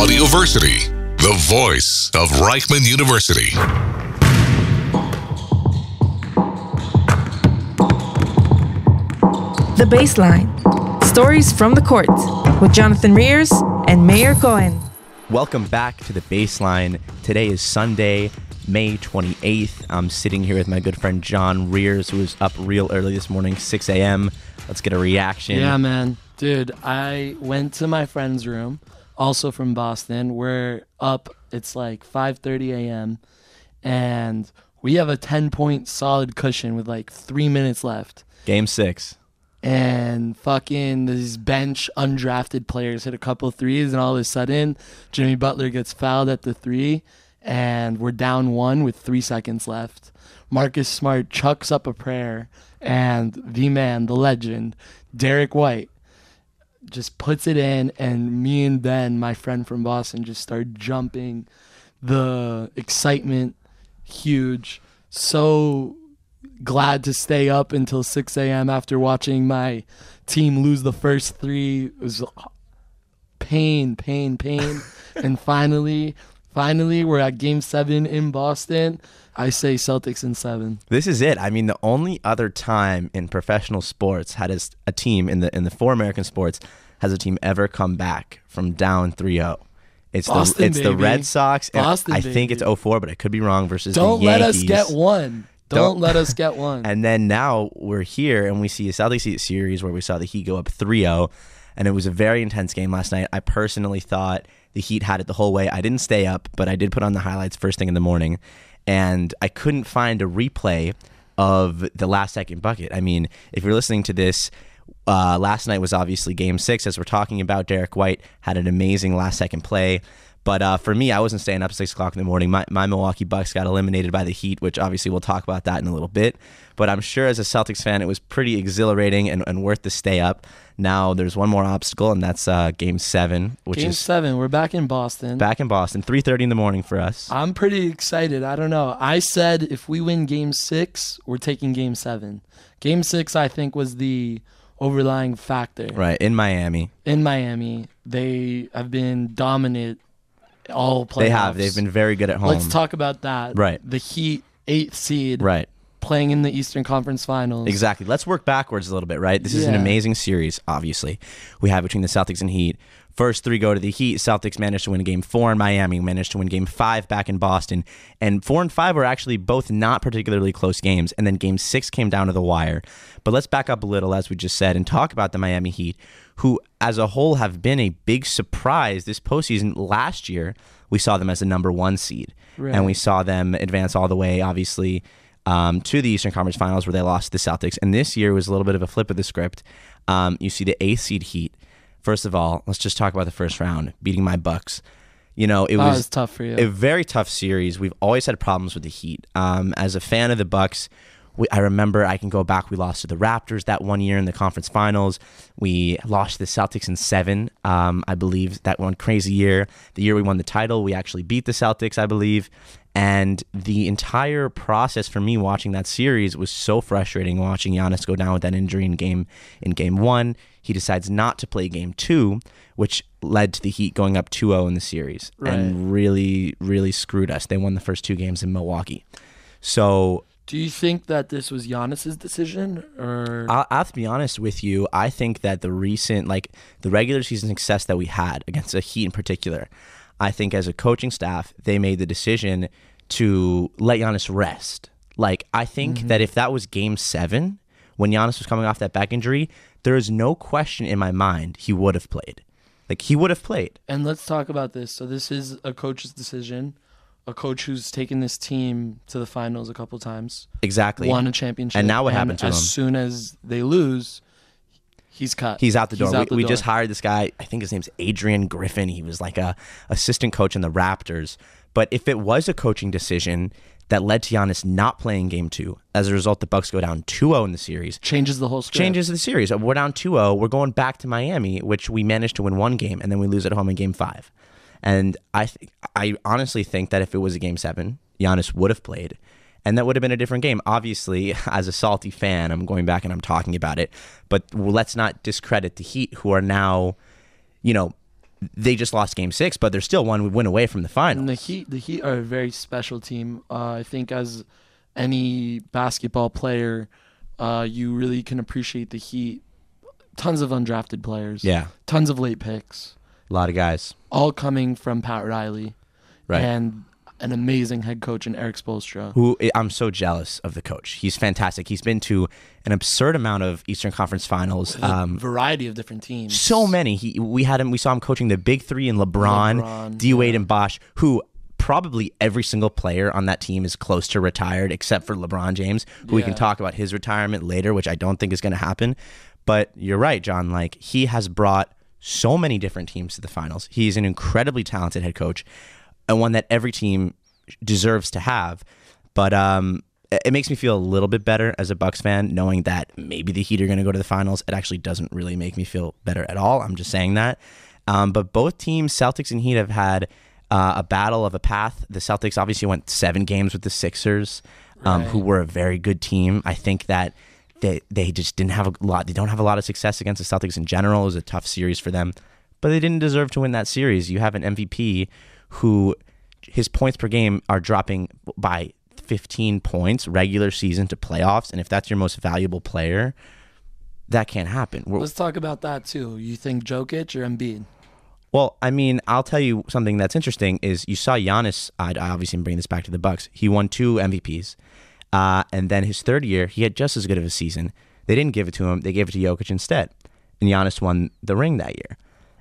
Audioversity, the voice of Reichman University. The Baseline. Stories from the court with Jonathan Meir and Meir Cohen. Welcome back to The Baseline. Today is Sunday, May 28th. I'm sitting here with my good friend Jon Meir, who was up real early this morning, 6 a.m. Let's get a reaction. Yeah, man. Dude, I went to my friend's room, also from Boston. We're up, it's like 5:30 a.m., and we have a 10-point solid cushion with like 3 minutes left. Game 6. And fucking these bench undrafted players hit a couple threes, and all of a sudden, Jimmy Butler gets fouled at the three, and we're down 1 with 3 seconds left. Marcus Smart chucks up a prayer, and the man, the legend, Derek White, just puts it in, and me and Ben, my friend from Boston, just start jumping. The excitement, huge. So glad to stay up until 6 a.m. after watching my team lose the first 3. It was pain. And finally, we're at Game 7 in Boston. I say Celtics in 7. This is it. I mean, the only other time in professional sports had a team in the 4 American sports has a team ever come back from down 3-0. It's Boston, the Red Sox. Boston, I think it's 0-4, but I could be wrong, versus Don't the Yankees. let us get one. Don't let us get one. And then now we're here and we see a Celtics series where we saw the Heat go up 3-0, and it was a very intense game last night. I personally thought the Heat had it the whole way. I didn't stay up, but I did put on the highlights first thing in the morning, and I couldn't find a replay of the last second bucket. I mean, if you're listening to this, last night was obviously Game 6, as we're talking about. Derek White had an amazing last second play. But for me, I wasn't staying up at 6 o'clock in the morning. My Milwaukee Bucks got eliminated by the Heat, which obviously we'll talk about that in a little bit. But I'm sure as a Celtics fan, it was pretty exhilarating and worth to stay up. Now there's one more obstacle, and that's Game 7. Game 7, we're back in Boston. 3:30 in the morning for us. I'm pretty excited. I don't know. I said if we win Game 6, we're taking Game 7. Game 6, I think, was the overlying factor. Right, in Miami. They have been dominant all playoffs. They have. They've been very good at home. Let's talk about that. Right. The Heat, 8th seed. Right. Playing in the Eastern Conference Finals. Exactly. Let's work backwards a little bit, right? This is an amazing series, obviously, we have between the Celtics and Heat. First 3 go to the Heat. Celtics managed to win Game 4 in Miami, managed to win Game 5 back in Boston. And 4 and 5 were actually both not particularly close games. And then Game 6 came down to the wire. But let's back up a little, as we just said, and talk about the Miami Heat, who as a whole have been a big surprise this postseason. Last year, we saw them as the number 1 seed. Right. And we saw them advance all the way, obviously, to the Eastern Conference Finals, where they lost to the Celtics. And this year was a little bit of a flip of the script. You see the 8th seed Heat. First of all, let's just talk about the first round, beating my Bucks. You know, it was tough for you. A very tough series. We've always had problems with the Heat. As a fan of the Bucks, I remember, I can go back, we lost to the Raptors that one year in the conference finals. We lost to the Celtics in 7, I believe, that one crazy year. The year we won the title, we actually beat the Celtics, I believe. And the entire process for me watching that series was so frustrating, watching Giannis go down with that injury in game 1. He decides not to play Game 2, which led to the Heat going up 2-0 in the series. Right. And really, really screwed us. They won the first 2 games in Milwaukee. So do you think that this was Giannis's decision, or? I'll have to be honest with you. I think that the recent, the regular season success that we had against the Heat in particular, I think as a coaching staff, they made the decision to let Giannis rest. I think that if that was Game 7, when Giannis was coming off that back injury, there is no question in my mind he would have played. He would have played. And let's talk about this. So this is a coach's decision. A coach who's taken this team to the finals a couple times. Exactly. Won a championship. And now what happened to him? As soon as they lose, he's cut. He's out the door. We just hired this guy. I think his name's Adrian Griffin. He was a assistant coach in the Raptors. But if it was a coaching decision that led to Giannis not playing Game 2, as a result, the Bucks go down 2-0 in the series. Changes the whole script. Changes the series. We're down 2-0. We're going back to Miami, which we managed to win 1 game, and then we lose at home in Game 5. And I honestly think that if it was a Game 7, Giannis would have played, and that would have been a different game. Obviously, as a salty fan, I'm going back and I'm talking about it, but let's not discredit the Heat, who are now, they just lost Game 6, but they're still one win away from the final. And the Heat are a very special team. I think as any basketball player, you really can appreciate the Heat. Tons of undrafted players. Yeah. Tons of late picks. A lot of guys. All coming from Pat Riley. Right. And an amazing head coach in Eric Spoelstra. Who I'm so jealous of the coach. He's fantastic. He's been to an absurd amount of Eastern Conference Finals. Variety of different teams. So many. We saw him coaching the big three in LeBron D-Wade, and Bosh, who probably every single player on that team is close to retired except for LeBron James, who we can talk about his retirement later, which I don't think is going to happen. But you're right, John. Like, he has brought so many different teams to the finals. He's an incredibly talented head coach, and one that every team deserves to have. But it makes me feel a little bit better as a Bucks fan, knowing that maybe the Heat are going to go to the finals. It actually doesn't really make me feel better at all. I'm just saying that. But both teams, Celtics and Heat, have had a battle of a path. The Celtics obviously went 7 games with the Sixers, who were a very good team. I think that they just didn't have a lot. They don't have a lot of success against the Celtics in general. It was a tough series for them, but they didn't deserve to win that series. You have an MVP who his points per game are dropping by 15 points regular season to playoffs, and if that's your most valuable player, that can't happen. Let's talk about that too. You think Jokic or Embiid? Well, I mean, I'll tell you something that's interesting is you saw Giannis. I obviously am bringing this back to the Bucks. He won 2 MVPs, and then his third year, he had just as good of a season. They didn't give it to him; they gave it to Jokic instead, and Giannis won the ring that year.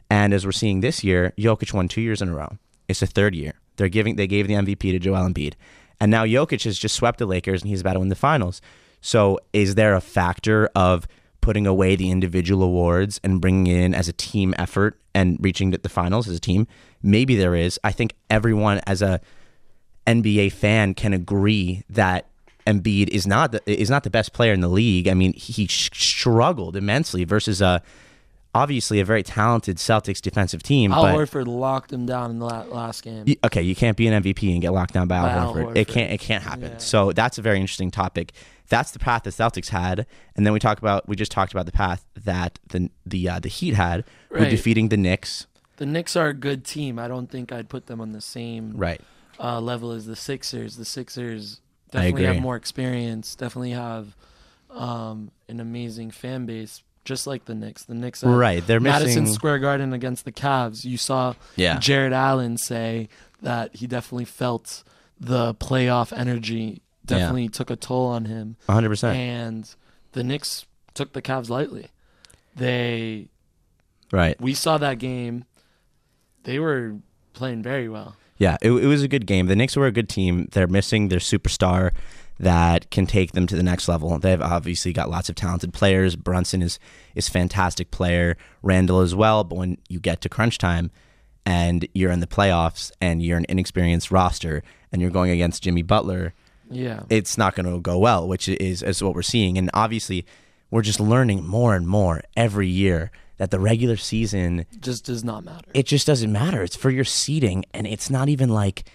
And as we're seeing this year, Jokic won 2 years in a row. It's the third year. They gave the MVP to Joel Embiid, and now Jokic has just swept the Lakers, and he's about to win the finals. So, is there a factor of putting away the individual awards and bringing it in as a team effort and reaching the finals as a team? Maybe there is. I think everyone as a NBA fan can agree that Embiid is not the best player in the league. I mean, he struggled immensely versus obviously a very talented Celtics defensive team. Al Horford locked him down in the last game. Okay, you can't be an MVP and get locked down by Al Horford. It can't happen. Yeah. So that's a very interesting topic. That's the path the Celtics had, and then we just talked about the path that the Heat had with defeating the Knicks. The Knicks are a good team. I don't think I'd put them on the same level as the Sixers. The Sixers definitely have more experience. Definitely have an amazing fan base, just like the Knicks. The Knicks, they're Madison missing Square Garden against the Cavs. You saw Jared Allen say that he definitely felt the playoff energy. Definitely took a toll on him. 100%. And the Knicks took the Cavs lightly. We saw that game. They were playing very well. Yeah, it was a good game. The Knicks were a good team. They're missing their superstar that can take them to the next level. They've obviously got lots of talented players. Brunson is a fantastic player. Randall as well. But when you get to crunch time and you're in the playoffs and you're an inexperienced roster and you're going against Jimmy Butler, it's not going to go well, which is what we're seeing. And obviously, we're just learning more and more every year that the regular season just does not matter. It just doesn't matter. It's for your seeding, and it's not even like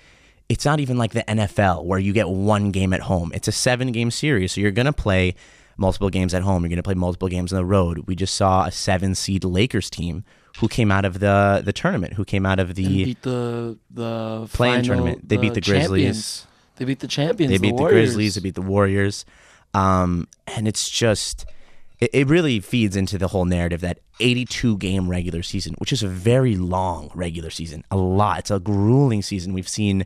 the NFL where you get one game at home. It's a 7-game series, so you're going to play multiple games at home. You're going to play multiple games on the road. We just saw a 7-seed Lakers team who came out of the tournament, who came out of the beat the play-in tournament. They beat the Grizzlies. They beat the champions. They beat the Grizzlies. They beat the Warriors. And it's just, it really feeds into the whole narrative that 82-game regular season, which is a very long regular season, a lot. It's a grueling season. We've seen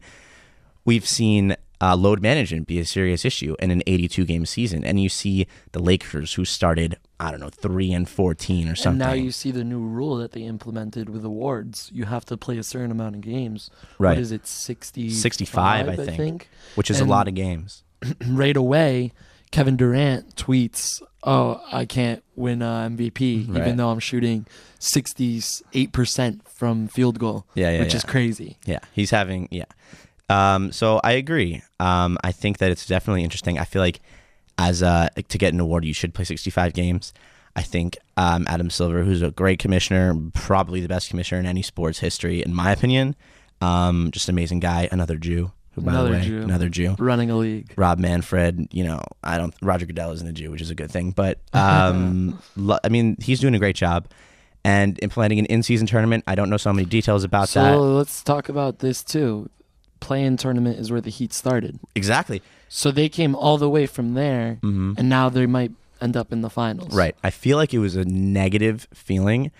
load management be a serious issue in an 82-game season. And you see the Lakers, who started, 3-14 or something. And now you see the new rule that they implemented with awards. You have to play a certain amount of games. Right. What is it, 65, I think. Which is a lot of games. Right away, Kevin Durant tweets, I can't win MVP, even though I'm shooting 68% from field goal, which is crazy. Yeah, he's having, so I agree. I think that it's definitely interesting. I feel like to get an award, you should play 65 games. I think Adam Silver, who's a great commissioner, probably the best commissioner in any sports history, in my opinion, just an amazing guy, another Jew. Who, by the way, another Jew running a league. Rob Manfred, Roger Goodell isn't a Jew, which is a good thing. But I mean, he's doing a great job. and implementing an in-season tournament. I don't know so many details about so that. let's talk about this too. Play-in tournament is where the Heat started. Exactly. So they came all the way from there, and now they might end up in the finals. Right. I feel like it was a negative feeling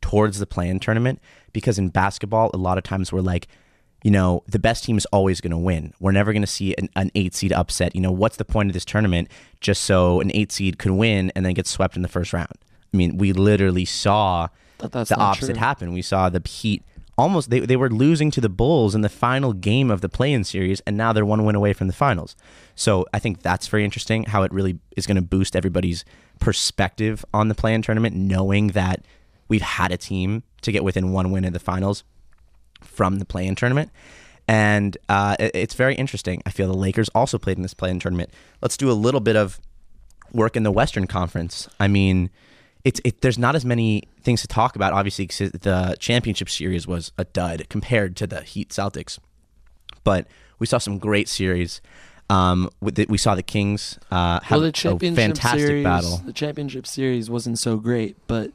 towards the play-in tournament because in basketball, a lot of times we're like, the best team is always going to win. We're never going to see an 8 seed upset. What's the point of this tournament just so an 8 seed could win and then get swept in the first round? I mean, we literally saw That's the not opposite true. happen. We saw the Heat almost, they were losing to the Bulls in the final game of the play-in series, and now they're 1 win away from the finals. So I think that's very interesting, how it really is going to boost everybody's perspective on the play-in tournament, knowing that we've had a team to get within 1 win in the finals from the play-in tournament. And it's very interesting. I feel the Lakers also played in this play-in tournament. Let's do a little bit of work in the Western Conference. I mean, there's not as many things to talk about, obviously, because the championship series was a dud compared to the Heat Celtics. But we saw some great series. We saw the Kings have a fantastic battle. The championship series wasn't so great, but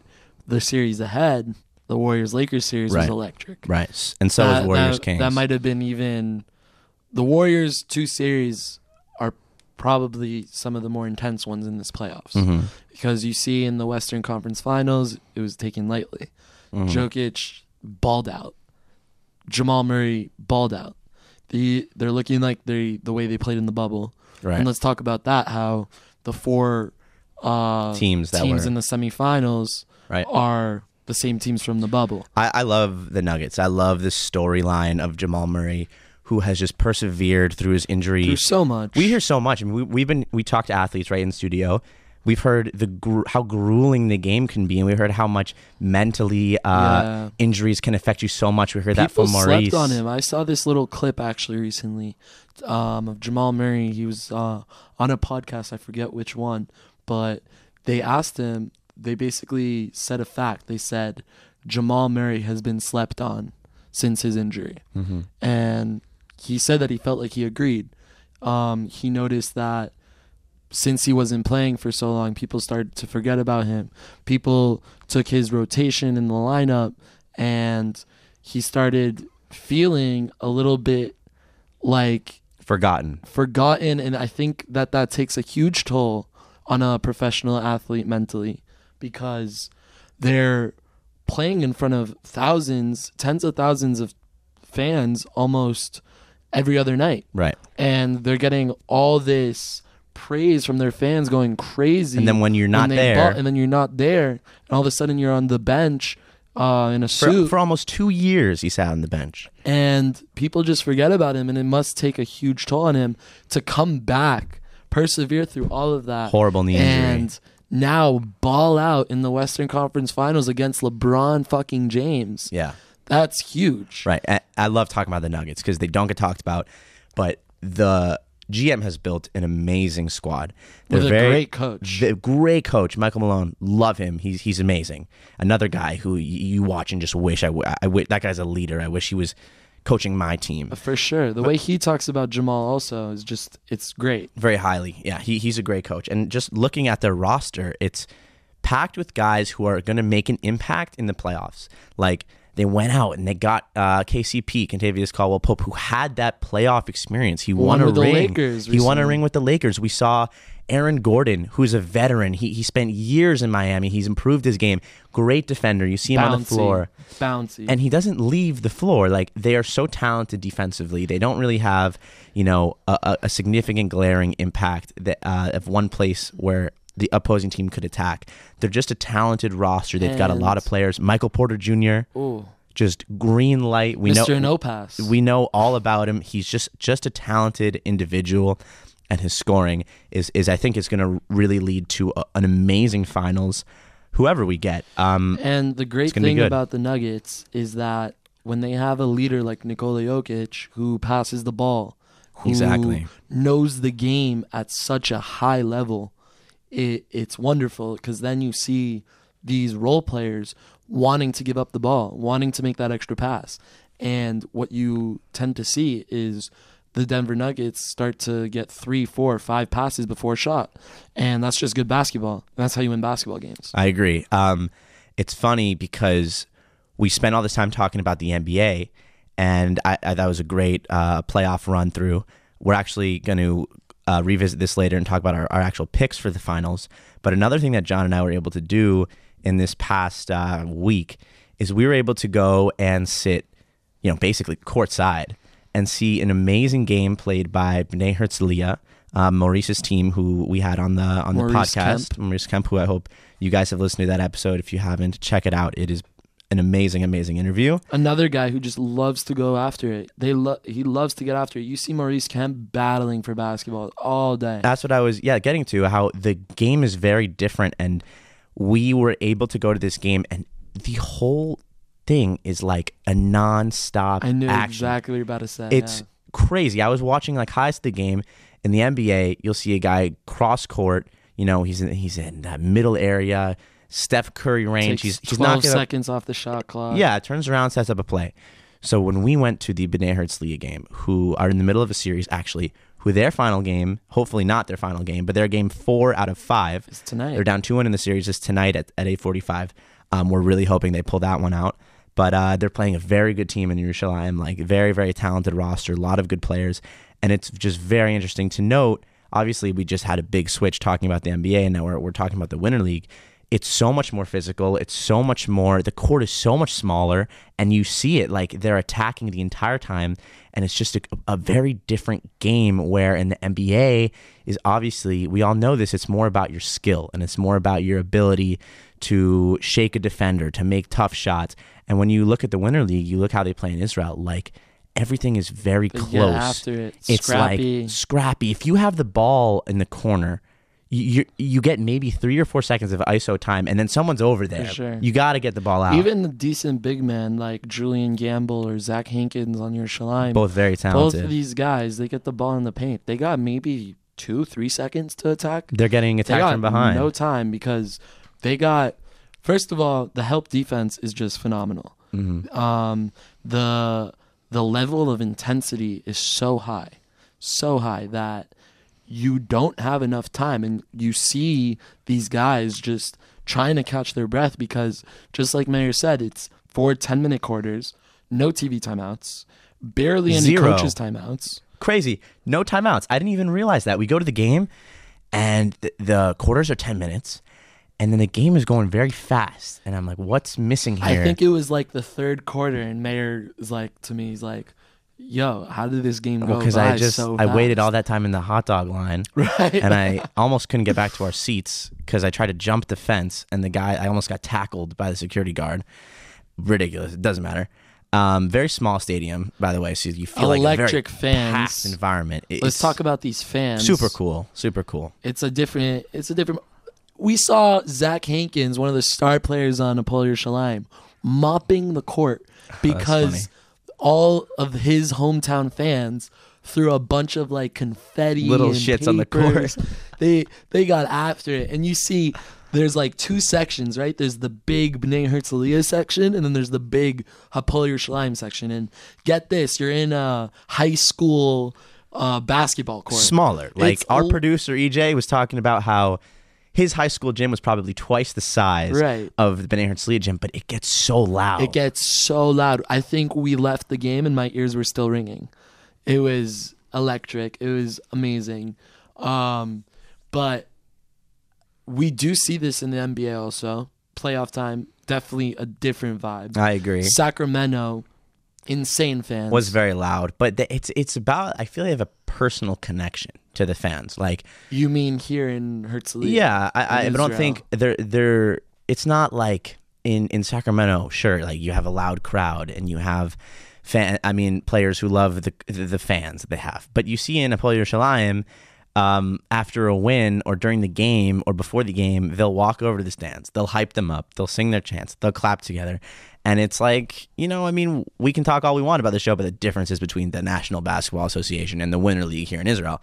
the series ahead, the Warriors-Lakers series, was electric. Right, and so was Warriors-Kings. That might have been even... The Warriors' 2 series are probably some of the more intense ones in this playoffs. Because you see in the Western Conference Finals, it was taken lightly. Jokic balled out. Jamal Murray balled out. They're looking like the way they played in the bubble. Right. And let's talk about that, how the 4 teams in the semifinals are the same teams from the bubble. I love the Nuggets. I love the storyline of Jamal Murray, who has just persevered through his injury. Through so much. We hear so much. I mean, we talk to athletes right in the studio. We've heard how grueling the game can be, and we heard how much mentally injuries can affect you so much. We heard that from Maurice. People slept on him. I saw this little clip actually recently of Jamal Murray. He was on a podcast. I forget which one, but they asked him. They basically said a fact. They said Jamal Murray has been slept on since his injury, and he said that he felt like he agreed. He noticed that since he wasn't playing for so long, people started to forget about him. People took his rotation in the lineup, and he started feeling a little bit like forgotten. And I think that takes a huge toll on a professional athlete mentally, because they're playing in front of thousands, tens of thousands of fans almost every other night. Right. And they're getting all this praise from their fans, going crazy. And then when you're not there, and all of a sudden you're on the bench in a suit. For almost 2 years he sat on the bench. And people just forget about him, and it must take a huge toll on him to come back, persevere through all of that. Horrible knee injury. And now ball out in the Western Conference Finals against LeBron fucking James. Yeah. That's huge. Right. I love talking about the Nuggets because they don't get talked about, but the GM has built an amazing squad. With a great coach. Great coach, Michael Malone. Love him. He's amazing. Another guy who you watch and just wish that guy's a leader. I wish he was coaching my team. For sure. The way he talks about Jamal also is just, it's great. Very highly. Yeah, he's a great coach. And just looking at their roster, it's packed with guys who are going to make an impact in the playoffs. Like, they went out and they got KCP, Kentavious Caldwell-Pope, who had that playoff experience. He won a ring. He won a ring with the Lakers. We saw Aaron Gordon, who's a veteran. He spent years in Miami. He's improved his game. Great defender. You see him on the floor. Bouncy. And he doesn't leave the floor. Like, they are so talented defensively. They don't really have, a significant glaring impact of one place where the opposing team could attack. They're just a talented roster. They've got a lot of players. Michael Porter Jr., just green light. Mr. No Pass. We know all about him. He's just a talented individual, and his scoring is I think is going to really lead to an amazing finals, whoever we get. And the great thing about the Nuggets is that when they have a leader like Nikola Jokic who passes the ball, who knows the game at such a high level, it's wonderful, because then you see these role players wanting to give up the ball, wanting to make that extra pass. And what you tend to see is the Denver Nuggets start to get 3, 4, 5 passes before a shot. And that's just good basketball. That's how you win basketball games. I agree. it's funny because we spent all this time talking about the NBA, and I that was a great playoff run through. We're actually going to revisit this later and talk about our actual picks for the finals. But another thing that Jon and I were able to do in this past week is we were able to go and sit, basically courtside and see an amazing game played by B'nai Herzliya, Maurice's team, who we had on the podcast, Maurice Kemp, who I hope you guys have listened to that episode. If you haven't, check it out. It is an amazing interview. Another guy who just loves to go after it. He loves to get after it. You see Maurice Kemp battling for basketball all day. That's what I was getting to, how the game is very different, and we were able to go to this game, and the whole thing is like a non-stop I knew action. exactly what you're about to say. It's crazy. I was watching like highs of the game. In the NBA, you'll see a guy cross court. He's in that middle area, Steph Curry range. Takes He's 12 not gonna, seconds off the shot clock. Yeah, turns around, sets up a play. So when we went to the B'nai Herzliya game, who are in the middle of a series, actually, who their final game, hopefully not their final game, but their game 4 out of 5. It's tonight. They're down 2-1 in the series. It's tonight at 8:45. We're really hoping they pull that one out. But they're playing a very good team in Yerushalayim, like very, very talented roster, a lot of good players. And it's just very interesting to note, obviously we just had a big switch talking about the NBA, and now we're talking about the Winter League. It's so much more physical. It's so much more, the court is so much smaller, and you see it, like they're attacking the entire time, and it's just a very different game, where in the NBA is obviously, we all know this, it's more about your skill, and it's more about your ability to shake a defender, to make tough shots. And when you look at the Winter League, you look how they play in Israel, like everything is very close. Get after it. It's scrappy. like scrappy. If you have the ball in the corner, you get maybe 3 or 4 seconds of ISO time, and then someone's over there. For sure. You got to get the ball out. Even the decent big men like Julian Gamble or Zach Hankins on your Shalim. Both very talented. Both of these guys, they get the ball in the paint. They got maybe 2-3 seconds to attack. They're getting attacked from behind. No time, because they got, first of all, the help defense is just phenomenal. Mm-hmm. The level of intensity is so high that you don't have enough time, and you see these guys just trying to catch their breath, because just like Meir said, it's 4 10-minute quarters, no TV timeouts, barely any Zero. coaches timeouts. Crazy. No timeouts. I didn't even realize that. We go to the game, and the quarters are 10 minutes, and then the game is going very fast. And I'm like, what's missing here? I think it was like the third quarter, and Meir is like, to me, he's like, yo, how did this game go because by so I fast? waited all that time in the hot dog line, Right. and I almost couldn't get back to our seats because I tried to jump the fence, and I almost got tackled by the security guard. Ridiculous. It doesn't matter. Very small stadium, by the way, so you feel Electric like a very fans. packed environment. Let's talk about these fans. Super cool. It's a different. We saw Zach Hankins, one of the star players on Hapoel Yerushalayim, mopping the court because all of his hometown fans threw a bunch of like confetti, little and shits on the court. They got after it, and you see there's like 2 sections, right? There's the big B'nai Herzliya section, and then there's the big Hapoel Yerushalayim section. And get this, you're in a high school basketball court. Smaller. Like It's our producer EJ was talking about how his high school gym was probably twice the size of the B'nai Herzliya gym, but it gets so loud. It gets so loud. I think we left the game and my ears were still ringing. It was electric. It was amazing. But we do see this in the NBA also. Playoff time, definitely a different vibe. I agree. Sacramento, insane fans. Was very loud, but it's about, I feel they have a personal connection to the fans. Like, you mean here in Herzliya? Yeah, I in don't Israel? think they're. It's not like in Sacramento. Sure, like you have a loud crowd and you have players who love the fans that they have. But you see in Hapoel Yerushalayim, after a win or during the game or before the game, they'll walk over to the stands. They'll hype them up. They'll sing their chants. They'll clap together. And it's like, we can talk all we want about the show, but the differences between the National Basketball Association and the Winter League here in Israel.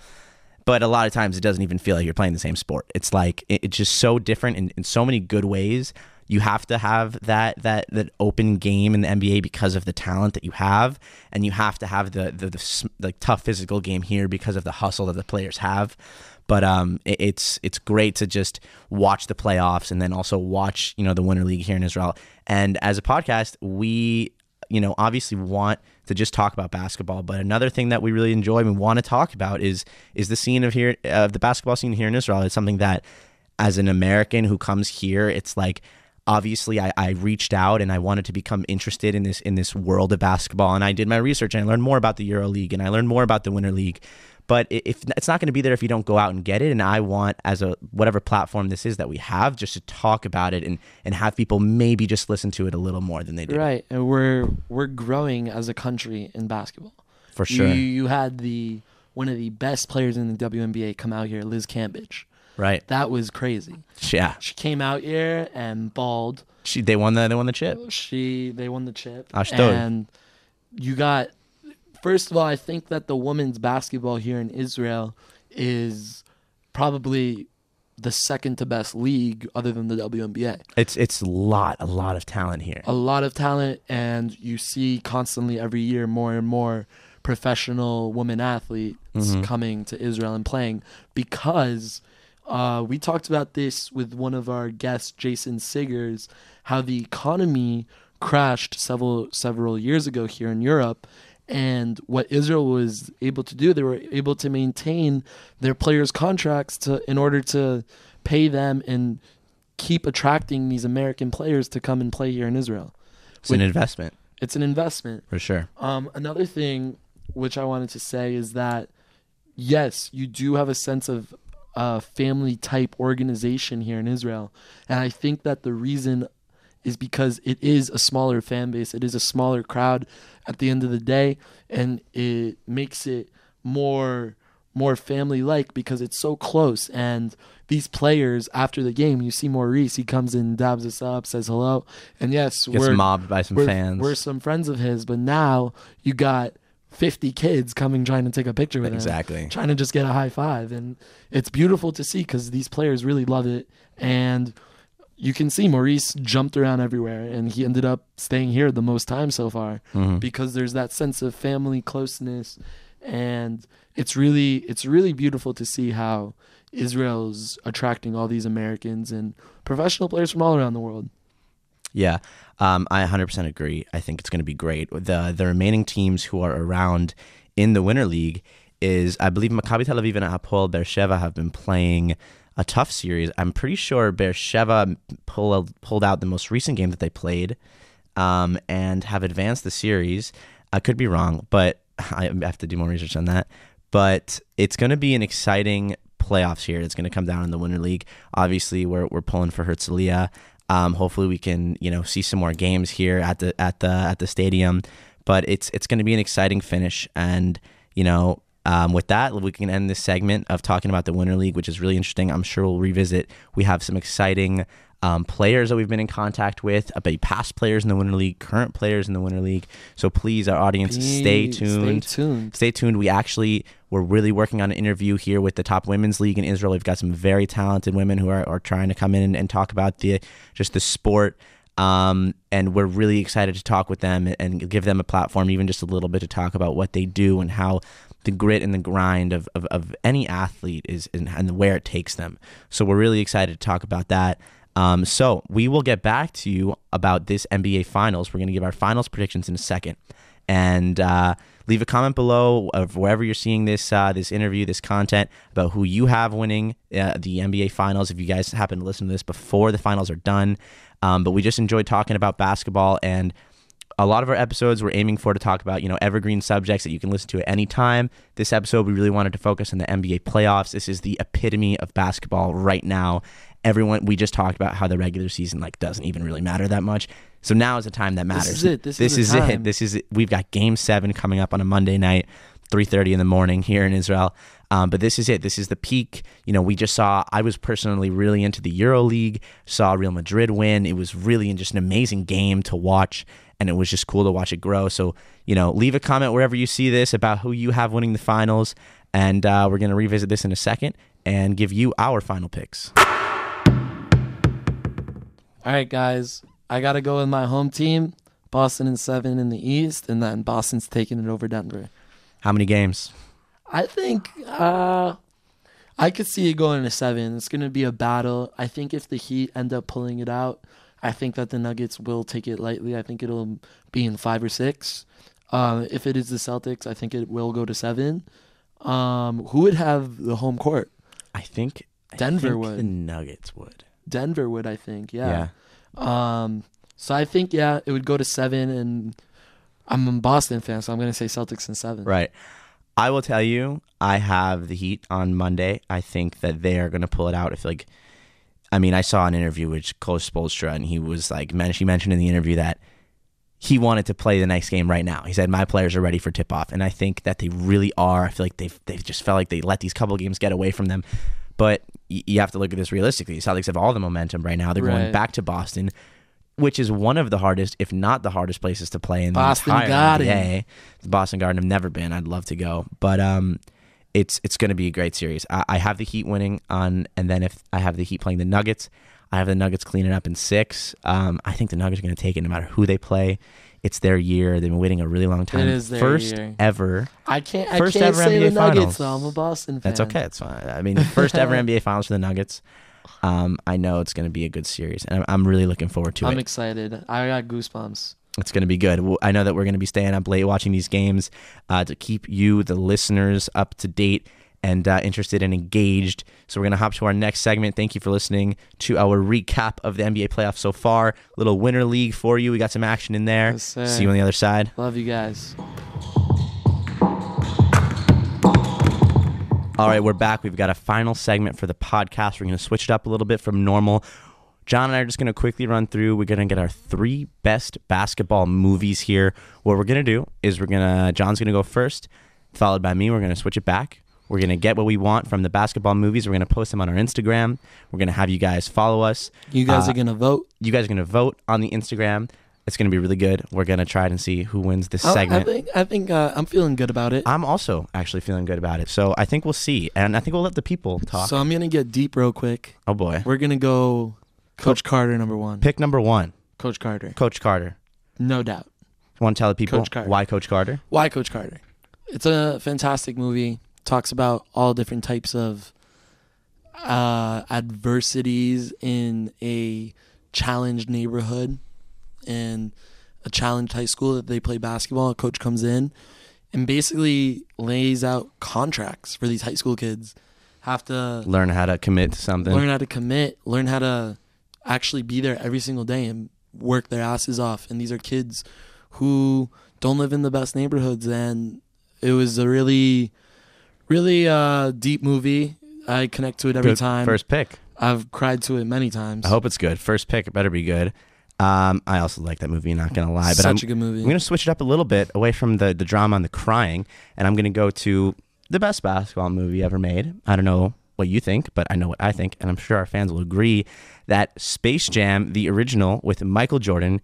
But a lot of times it doesn't even feel like you're playing the same sport. It's like, it's just so different in so many good ways. you have to have that open game in the NBA because of the talent that you have, and you have to have the tough physical game here because of the hustle that the players have. But it's great to just watch the playoffs and then also watch, the Winter League here in Israel. And as a podcast, we, obviously want to just talk about basketball. But another thing that we really enjoy and we want to talk about is the scene of the basketball scene here in Israel. It's something that, as an American who comes here, it's like, obviously I reached out and I wanted to become interested in this world of basketball, and I did my research and I learned more about the Euro League and I learned more about the Winter League. But if it's not going to be there if you don't go out and get it. And I want, as whatever platform this is that we have, just to talk about it and have people maybe just listen to it a little more than they do. Right, and we're growing as a country in basketball. For sure. You had one of the best players in the WNBA come out here, Liz Cambage. Right. That was crazy. Yeah. She came out here and balled. They won the chip. They won the chip. And you got. First of all, I think that the women's basketball here in Israel is probably the second to best league other than the WNBA. It's a lot of talent here. A lot of talent, and you see constantly every year more and more professional women athletes coming to Israel and playing, because we talked about this with one of our guests, Jason Siggers, how the economy crashed several years ago here in Europe. And what Israel was able to do, they were able to maintain their players' contracts in order to pay them and keep attracting these American players to come and play here in Israel. It's an investment. It's an investment. For sure. Another thing which I wanted to say is that, yes, you do have a sense of family-type organization here in Israel. And I think that the reason is because it is a smaller fan base. It is a smaller crowd at the end of the day, and it makes it more family-like because it's so close. And these players, after the game, you see Maurice, he comes in, dabs us up, says hello. And yes, gets mobbed by some fans. We're some friends of his, but now you got 50 kids coming trying to take a picture with him. Trying to just get a high five. And it's beautiful to see because these players really love it. And you can see Maurice jumped around everywhere, and he ended up staying here the most time so far because there's that sense of family closeness, and it's really beautiful to see how Israel's attracting all these Americans and professional players from all around the world. Yeah, I 100% agree. I think it's going to be great. The remaining teams who are around in the Winter League is, I believe, Maccabi Tel Aviv and Hapoel Beersheva have been playing a tough series. I'm pretty sure Beersheva pulled out the most recent game that they played and have advanced the series. I could be wrong, but I have to do more research on that. But it's going to be an exciting playoffs here. It's going to come down in the Winter League. Obviously, we're pulling for herzliya. Hopefully, we can see some more games here at the stadium. But it's going to be an exciting finish, and with that, we can end this segment of talking about the Winter League, which is really interesting. I'm sure we'll revisit. We have some exciting players that we've been in contact with, past players in the Winter League, current players in the Winter League. So please, our audience, stay tuned. Stay tuned. We're really working on an interview here with the top women's league in Israel. We've got some very talented women who are trying to come in and talk about the sport. And we're really excited to talk with them and give them a platform, even just a little bit, to talk about what they do and how the grit and the grind of any athlete is and where it takes them. So we're really excited to talk about that. So we will get back to you about this NBA Finals. We're going to give our finals predictions in a second. And leave a comment below of wherever you're seeing this interview, this content, about who you have winning the NBA Finals, if you guys happen to listen to this before the finals are done. But we just enjoyed talking about basketball, and a lot of our episodes we're aiming to talk about, evergreen subjects that you can listen to at any time. This episode, we really wanted to focus on the NBA playoffs. This is the epitome of basketball right now. We just talked about how the regular season doesn't even really matter that much. So now is the time that matters. This is it. We've got Game 7 coming up on a Monday night, 3:30 in the morning here in Israel. But this is it. This is the peak. I was personally really into the Euro League, saw Real Madrid win. It was really just an amazing game to watch, and it was just cool to watch it grow. So, leave a comment wherever you see this about who you have winning the finals, and we're going to revisit this in a second and give you our final picks. All right, guys. I got to go with my home team, Boston in 7 in the East, and then Boston's taking it over Denver. How many games? I think I could see it going to 7. It's going to be a battle. I think if the Heat end up pulling it out, I think that the Nuggets will take it lightly. I think it'll be in 5 or 6. If it is the Celtics, I think it will go to 7. Who would have the home court? I think Denver would. The Nuggets would. Denver would, I think, yeah. So I think, it would go to 7, and I'm a Boston fan, so I'm going to say Celtics in 7. Right. I will tell you, I have the Heat on Monday. I think that they are going to pull it out. I saw an interview with Coach Spoelstra, and he was like, he mentioned in the interview that he wanted to play the next game right now. He said, my players are ready for tip-off, and I think that they really are. I feel like they've just felt like they let these couple games get away from them. But you have to look at this realistically. The Celtics have all the momentum right now. They're going back to Boston, which is one of the hardest, if not the hardest places to play in the entire NBA. The Boston Garden have never been. I'd love to go. But it's going to be a great series. I have the Heat winning and then if I have the Heat playing the Nuggets, I have the Nuggets cleaning up in 6. I think the Nuggets are going to take it no matter who they play. It's their year. They've been waiting a really long time. It is their year. Ever. I can't ever say NBA the Nuggets, Finals. though. I'm a Boston fan. That's okay. It's fine. First ever NBA Finals for the Nuggets. I know it's going to be a good series, and I'm really looking forward to it. I'm excited. I got goosebumps. It's going to be good. I know that we're going to be staying up late watching these games to keep you, the listeners, up to date and interested and engaged. So we're going to hop to our next segment. Thank you for listening to our recap of the NBA playoffs so far. Little winter league for you. We got some action in there. Yes, sir. See you on the other side. Love you guys. All right, we're back. We've got a final segment for the podcast. We're going to switch it up a little bit from normal. John and I are just going to quickly run through. We're going to get our 3 best basketball movies here. What we're going to do is John's going to go first, followed by me. We're going to switch it back. We're going to get what we want from the basketball movies. We're going to post them on our Instagram. We're going to have you guys follow us. You guys are going to vote? You guys are going to vote on the Instagram. It's going to be really good. We're going to try and see who wins this segment. I think I'm feeling good about it. I'm also actually feeling good about it. So I think we'll see. And I think we'll let the people talk. So I'm going to get deep real quick. Oh, boy. We're going to go Coach Carter, number 1. Pick number 1. Coach Carter. Coach Carter. No doubt. Want to tell the people Coach Carter. why Coach Carter? Why Coach Carter? It's a fantastic movie. Talks about all different types of adversities in a challenged neighborhood and a challenged high school that they play basketball. A coach comes in and basically lays out contracts for these high school kids. Have to learn how to commit to something. Learn how to commit. Learn how to actually be there every single day and work their asses off. And these are kids who don't live in the best neighborhoods. And it was a really, really deep movie. I connect to it every time. First pick. I've cried to it many times. I hope it's good. First pick, it better be good. I also like that movie, not going to lie. But Such a good movie. I'm going to switch it up a little bit away from the drama and the crying, and I'm going to go to the best basketball movie ever made. I don't know what you think, but I know what I think, and I'm sure our fans will agree that Space Jam, the original with Michael Jordan,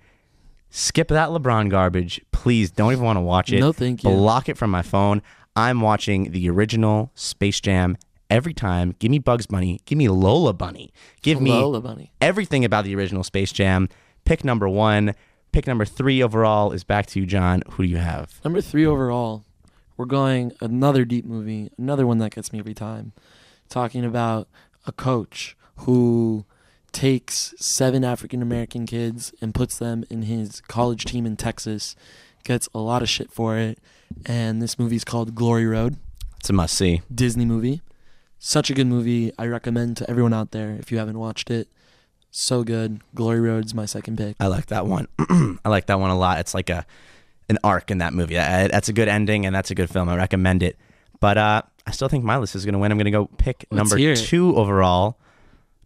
skip that LeBron garbage. Please don't even want to watch it. No, thank you. Block it from my phone. I'm watching the original Space Jam every time. Give me Bugs Bunny. Give me Lola Bunny. Give me Lola Bunny. Everything about the original Space Jam. Pick number 1. Pick number 3 overall is back to you, John. Who do you have? Number 3 overall, we're going another deep movie, another one that gets me every time. Talking about a coach who takes 7 African-American kids and puts them in his college team in Texas. Gets a lot of shit for it. And this movie's called Glory Road. It's a must-see. Disney movie. Such a good movie. I recommend to everyone out there if you haven't watched it. So good. Glory Road's my second pick. I like that one. I like that one a lot. It's like an arc in that movie. That's a good ending, and that's a good film. I recommend it. But I still think my list is going to win. I'm going to go pick number 2 overall.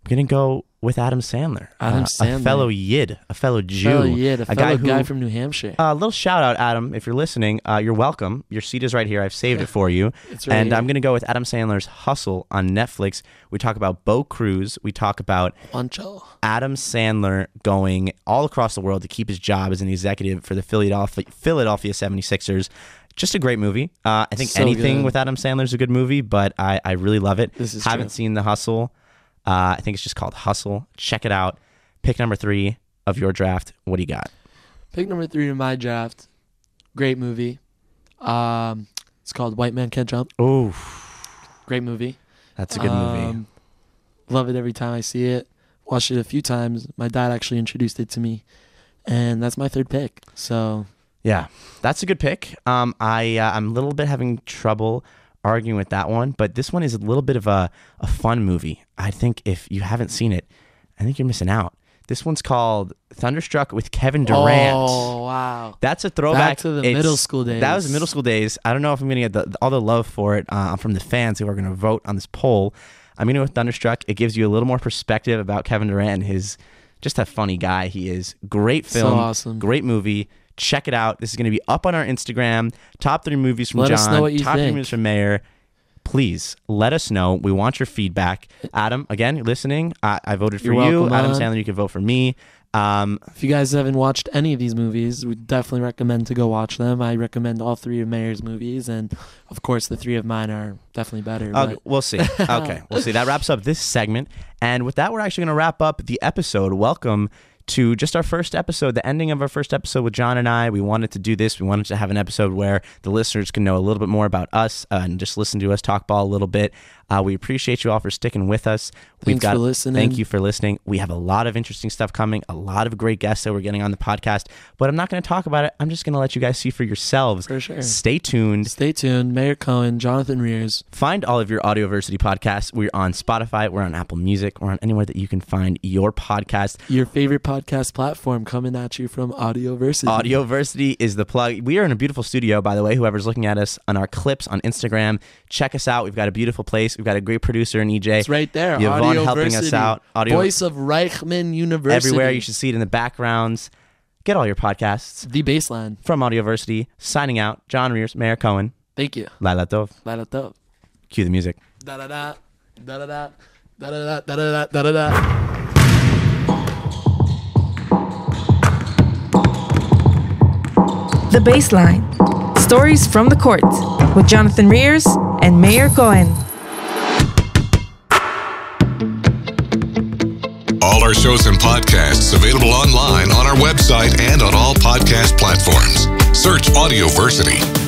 I'm going to go with Adam Sandler. Adam Sandler. A fellow Yid, a fellow Jew. A fellow guy from New Hampshire. A little shout out, Adam, if you're listening. You're welcome. Your seat is right here. I've saved it for you. It's right and here. I'm going to go with Adam Sandler's Hustle on Netflix. We talk about Bo Cruz. We talk about Pancho. Adam Sandler going all across the world to keep his job as an executive for the Philadelphia 76ers. Just a great movie. I think So anything good. with Adam Sandler is a good movie, but I really love it. This is Haven't true. seen The Hustle. I think it's just called Hustle. Check it out. Pick number 3 of your draft. What do you got? Pick number 3 in my draft. Great movie. It's called White Man Can't Jump. Oh, great movie. That's a good movie. Love it every time I see it. Watched it a few times. My dad actually introduced it to me, and that's my 3rd pick. So yeah, that's a good pick. I'm a little bit having trouble arguing with that one, but this one is a little bit of a fun movie. I think if you haven't seen it, I think you're missing out. This one's called Thunderstruck with Kevin Durant. Oh, wow. That's a throwback. Back to the middle school days. That was middle school days. I don't know if I'm going to get all the love for it from the fans who are going to vote on this poll. I'm going to go with Thunderstruck. It gives you a little more perspective about Kevin Durant and his just a funny guy he is. Great film. So awesome. Great movie. Check it out. This is going to be up on our Instagram. Top 3 movies from Jon. Let us know what you Top 3 think. movies from Meir. Please let us know. We want your feedback. Adam, again, you're listening. I voted for You're you. welcome, Adam man. Sandler, you can vote for me. If you guys haven't watched any of these movies, we definitely recommend to go watch them. I recommend all 3 of Meir's movies, and of course the 3 of mine are definitely better. Okay, but we'll see. Okay, we'll see. That wraps up this segment. And with that, we're actually going to wrap up the episode. Welcome to just our first episode, the ending of our first episode with Jon and I. We wanted to do this. We wanted to have an episode where the listeners can know a little bit more about us and just listen to us talk ball a little bit. We appreciate you all for sticking with us. Thanks for listening. Thank you for listening. We have a lot of interesting stuff coming, a lot of great guests that we're getting on the podcast, but I'm not going to talk about it. I'm just going to let you guys see for yourselves. For sure. Stay tuned. Stay tuned. Meir Cohen, Jonathan Rears. Find all of your Audioversity podcasts. We're on Spotify. We're on Apple Music. We're on anywhere that you can find your podcast. Your favorite podcast platform coming at you from Audioversity. Audioversity is the plug. We are in a beautiful studio, by the way. Whoever's looking at us on our clips on Instagram, check us out. We've got a beautiful place. We've got a great producer in EJ. It's right there. Yvonne helping us out. Voice of Reichman University. Everywhere. You should see it in the backgrounds. Get all your podcasts. The Baseline. From Audioversity. Signing out. Jon Rears, Meir Cohen. Thank you. Laila Tov. Laila Tov. Cue the music. Da da da da da da da da da da da da da. The Baseline. Stories from the Court with Jonathan Rears and Meir Cohen. All our shows and podcasts available online on our website and on all podcast platforms. Search Audioversity.